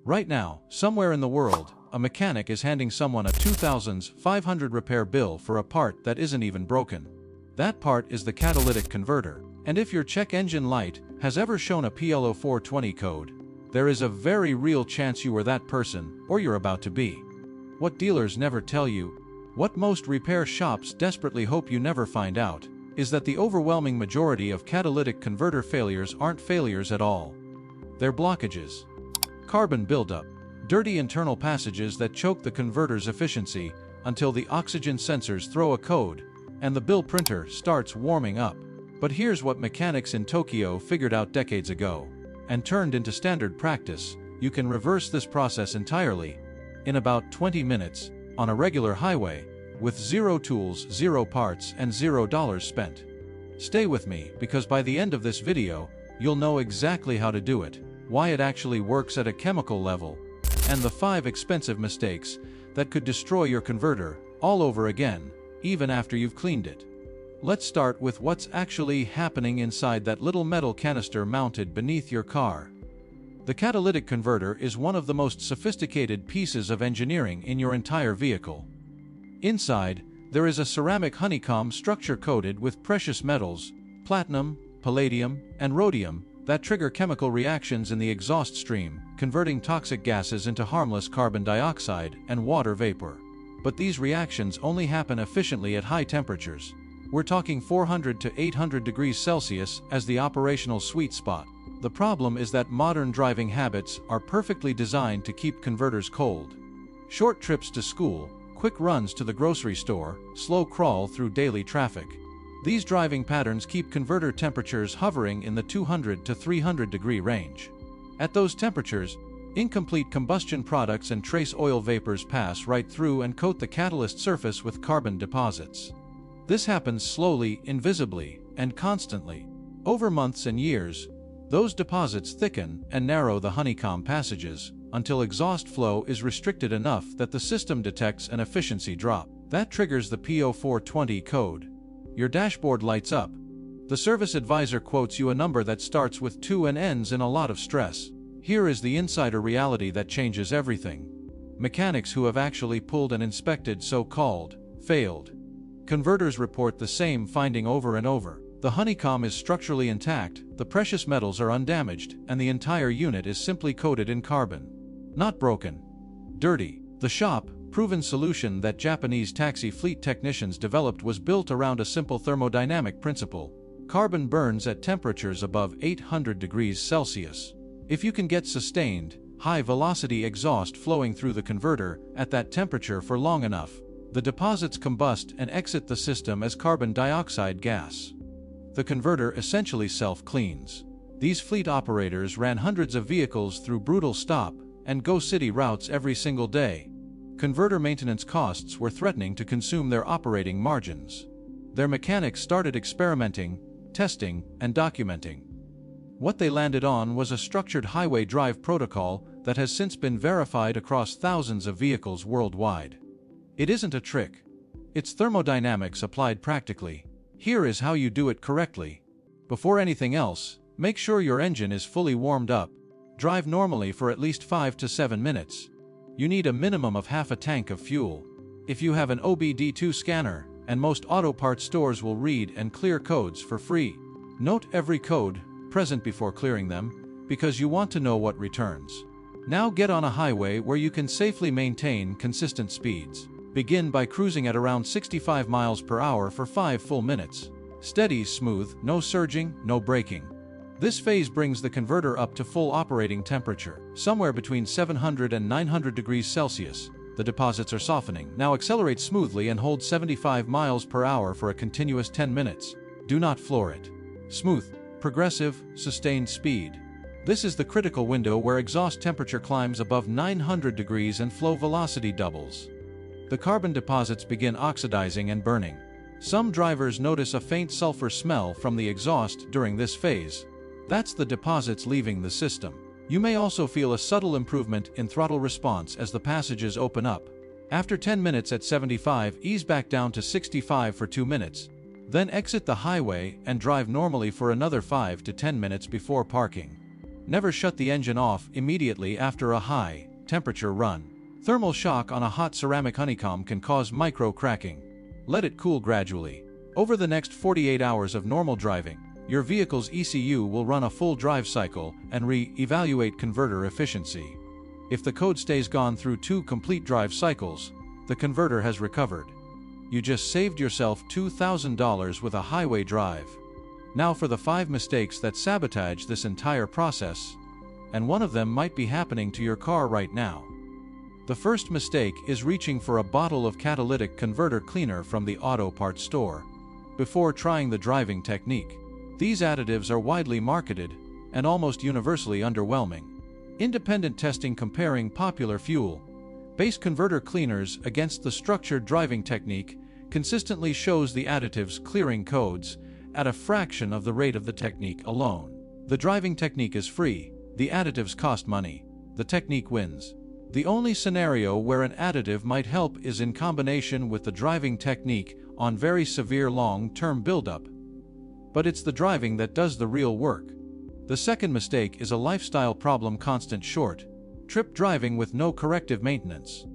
Right now, somewhere in the world, a mechanic is handing someone a $2,500 repair bill for a part that isn't even broken. That part is the catalytic converter, and if your check engine light has ever shown a PL0420 code, there is a very real chance you were that person, or you're about to be. What dealers never tell you, what most repair shops desperately hope you never find out, is that the overwhelming majority of catalytic converter failures aren't failures at all. They're blockages. Carbon buildup. Dirty internal passages that choke the converter's efficiency until the oxygen sensors throw a code and the bill printer starts warming up. But here's what mechanics in Tokyo figured out decades ago and turned into standard practice. You can reverse this process entirely in about 20 minutes on a regular highway with zero tools, zero parts, and $0 spent. Stay with me, because by the end of this video, you'll know exactly how to do it, why it actually works at a chemical level, and the 5 expensive mistakes that could destroy your converter all over again, even after you've cleaned it. Let's start with what's actually happening inside that little metal canister mounted beneath your car. The catalytic converter is one of the most sophisticated pieces of engineering in your entire vehicle. Inside, there is a ceramic honeycomb structure coated with precious metals, platinum, palladium, and rhodium, that trigger chemical reactions in the exhaust stream, converting toxic gases into harmless carbon dioxide and water vapor. But these reactions only happen efficiently at high temperatures. We're talking 400 to 800 degrees Celsius as the operational sweet spot. The problem is that modern driving habits are perfectly designed to keep converters cold. Short trips to school, quick runs to the grocery store, slow crawl through daily traffic. These driving patterns keep converter temperatures hovering in the 200 to 300 degree range. At those temperatures, incomplete combustion products and trace oil vapors pass right through and coat the catalyst surface with carbon deposits. This happens slowly, invisibly, and constantly. Over months and years, those deposits thicken and narrow the honeycomb passages until exhaust flow is restricted enough that the system detects an efficiency drop. That triggers the P0420 code. Your dashboard lights up. The service advisor quotes you a number that starts with 2 and ends in a lot of stress. Here is the insider reality that changes everything. Mechanics who have actually pulled and inspected so-called failed converters report the same finding over and over. The honeycomb is structurally intact, the precious metals are undamaged, and the entire unit is simply coated in carbon. Not broken. Dirty. The shop-proven solution that Japanese taxi fleet technicians developed was built around a simple thermodynamic principle. Carbon burns at temperatures above 800 degrees Celsius. If you can get sustained, high-velocity exhaust flowing through the converter at that temperature for long enough, the deposits combust and exit the system as carbon dioxide gas. The converter essentially self-cleans. These fleet operators ran hundreds of vehicles through brutal stop and go city routes every single day. Converter maintenance costs were threatening to consume their operating margins. Their mechanics started experimenting, testing, and documenting. What they landed on was a structured highway drive protocol that has since been verified across thousands of vehicles worldwide. It isn't a trick. It's thermodynamics applied practically. Here is how you do it correctly. Before anything else, make sure your engine is fully warmed up. Drive normally for at least 5 to 7 minutes. You need a minimum of half a tank of fuel. If you have an OBD2 scanner, and most auto parts stores will read and clear codes for free. Note every code present before clearing them, because you want to know what returns. Now get on a highway where you can safely maintain consistent speeds. Begin by cruising at around 65 miles per hour for 5 full minutes. Steady, smooth, no surging, no braking. This phase brings the converter up to full operating temperature, somewhere between 700 and 900 degrees Celsius. The deposits are softening. Now accelerate smoothly and hold 75 miles per hour for a continuous 10 minutes. Do not floor it. Smooth, progressive, sustained speed. This is the critical window where exhaust temperature climbs above 900 degrees and flow velocity doubles. The carbon deposits begin oxidizing and burning. Some drivers notice a faint sulfur smell from the exhaust during this phase. That's the deposits leaving the system. You may also feel a subtle improvement in throttle response as the passages open up. After 10 minutes at 75, ease back down to 65 for 2 minutes. Then exit the highway and drive normally for another 5 to 10 minutes before parking. Never shut the engine off immediately after a high-temperature run. Thermal shock on a hot ceramic honeycomb can cause micro-cracking. Let it cool gradually. Over the next 48 hours of normal driving, your vehicle's ECU will run a full drive cycle and re-evaluate converter efficiency. If the code stays gone through 2 complete drive cycles, the converter has recovered. You just saved yourself $2,000 with a highway drive. Now for the 5 mistakes that sabotage this entire process, and one of them might be happening to your car right now. The first mistake is reaching for a bottle of catalytic converter cleaner from the auto parts store before trying the driving technique. These additives are widely marketed and almost universally underwhelming. Independent testing comparing popular fuel-based converter cleaners against the structured driving technique consistently shows the additives clearing codes at a fraction of the rate of the technique alone. The driving technique is free, the additives cost money. The technique wins. The only scenario where an additive might help is in combination with the driving technique on very severe long-term buildup. But it's the driving that does the real work. The second mistake is a lifestyle problem: constant short-trip driving with no corrective maintenance.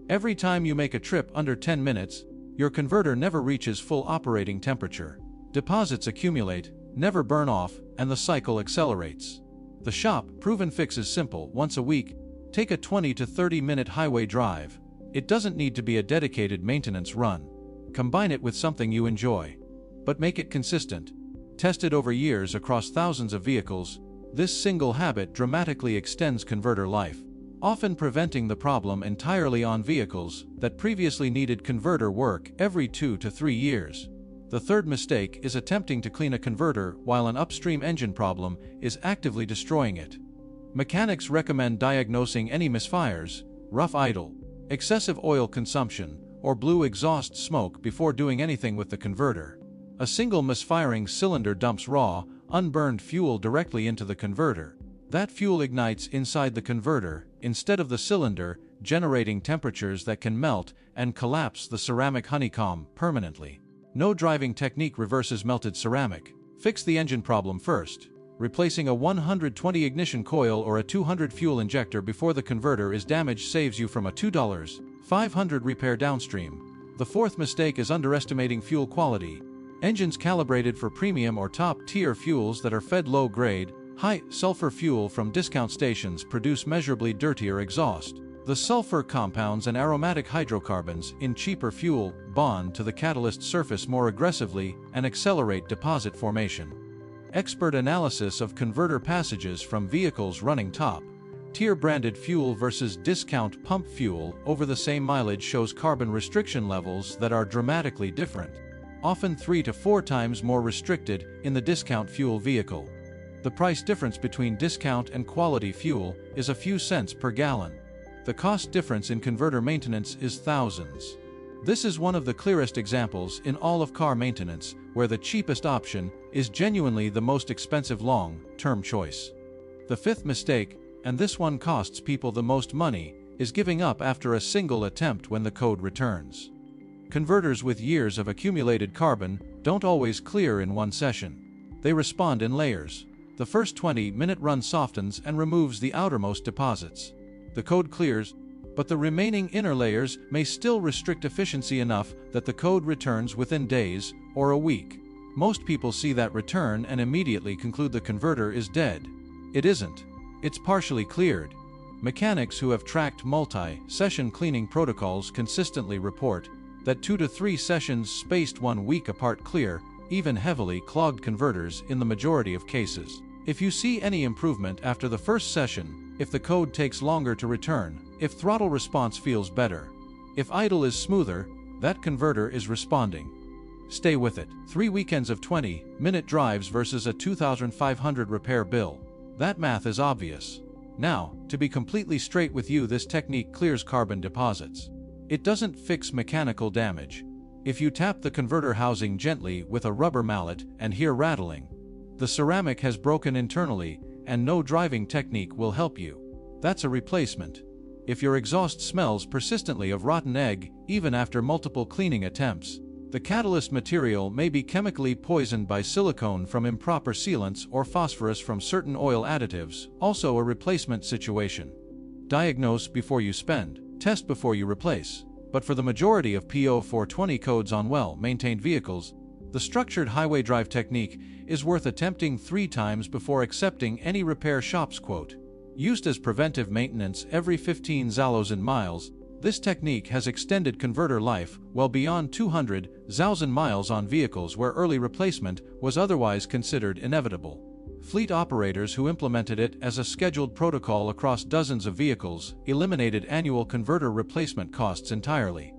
Every time you make a trip under 10 minutes, your converter never reaches full operating temperature. Deposits accumulate, never burn off, and the cycle accelerates. The shop-proven fix is simple: once a week, take a 20 to 30 minute highway drive. It doesn't need to be a dedicated maintenance run. Combine it with something you enjoy, but make it consistent. Tested over years across thousands of vehicles, this single habit dramatically extends converter life, often preventing the problem entirely on vehicles that previously needed converter work every 2 to 3 years. The third mistake is attempting to clean a converter while an upstream engine problem is actively destroying it. Mechanics recommend diagnosing any misfires, rough idle, excessive oil consumption, or blue exhaust smoke before doing anything with the converter. A single misfiring cylinder dumps raw, unburned fuel directly into the converter. That fuel ignites inside the converter, instead of the cylinder, generating temperatures that can melt and collapse the ceramic honeycomb permanently. No driving technique reverses melted ceramic. Fix the engine problem first. Replacing a 120 ignition coil or a 200 fuel injector before the converter is damaged saves you from a $2,500 repair downstream. The fourth mistake is underestimating fuel quality. Engines calibrated for premium or top-tier fuels that are fed low-grade, high-sulfur fuel from discount stations produce measurably dirtier exhaust. The sulfur compounds and aromatic hydrocarbons in cheaper fuel bond to the catalyst surface more aggressively and accelerate deposit formation. Expert analysis of converter passages from vehicles running top-tier branded fuel versus discount pump fuel over the same mileage shows carbon restriction levels that are dramatically different, often 3 to 4 times more restricted in the discount fuel vehicle. The price difference between discount and quality fuel is a few cents per gallon. The cost difference in converter maintenance is thousands. This is one of the clearest examples in all of car maintenance, where the cheapest option is genuinely the most expensive long-term choice. The fifth mistake, and this one costs people the most money, is giving up after a single attempt when the code returns. Converters with years of accumulated carbon don't always clear in one session. They respond in layers. The first 20-minute run softens and removes the outermost deposits. The code clears, but the remaining inner layers may still restrict efficiency enough that the code returns within days or a week. Most people see that return and immediately conclude the converter is dead. It isn't. It's partially cleared. Mechanics who have tracked multi-session cleaning protocols consistently report that 2 to 3 sessions spaced 1 week apart clear even heavily clogged converters in the majority of cases. If you see any improvement after the first session, if the code takes longer to return, if throttle response feels better, if idle is smoother, that converter is responding. Stay with it. 3 weekends of 20-minute drives versus a $2,500 repair bill. That math is obvious. Now, to be completely straight with you, this technique clears carbon deposits. It doesn't fix mechanical damage. If you tap the converter housing gently with a rubber mallet and hear rattling, the ceramic has broken internally and no driving technique will help you. That's a replacement. If your exhaust smells persistently of rotten egg, even after multiple cleaning attempts, The catalyst material may be chemically poisoned by silicone from improper sealants or phosphorus from certain oil additives, also a replacement situation. Diagnose before you spend, test before you replace. But for the majority of PO 420 codes on well-maintained vehicles, the structured highway drive technique is worth attempting 3 times before accepting any repair shop's quote. Used as preventive maintenance every 15,000 miles, this technique has extended converter life well beyond 200,000 miles on vehicles where early replacement was otherwise considered inevitable. Fleet operators who implemented it as a scheduled protocol across dozens of vehicles eliminated annual converter replacement costs entirely.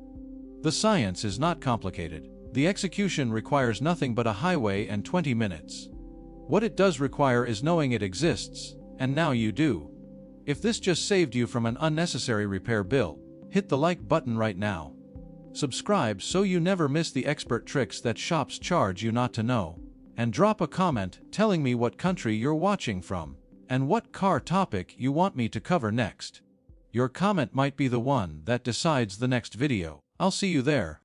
The science is not complicated. The execution requires nothing but a highway and 20 minutes. What it does require is knowing it exists, and now you do. If this just saved you from an unnecessary repair bill, hit the like button right now. Subscribe so you never miss the expert tricks that shops charge you not to know. And drop a comment telling me what country you're watching from, and what car topic you want me to cover next. Your comment might be the one that decides the next video. I'll see you there.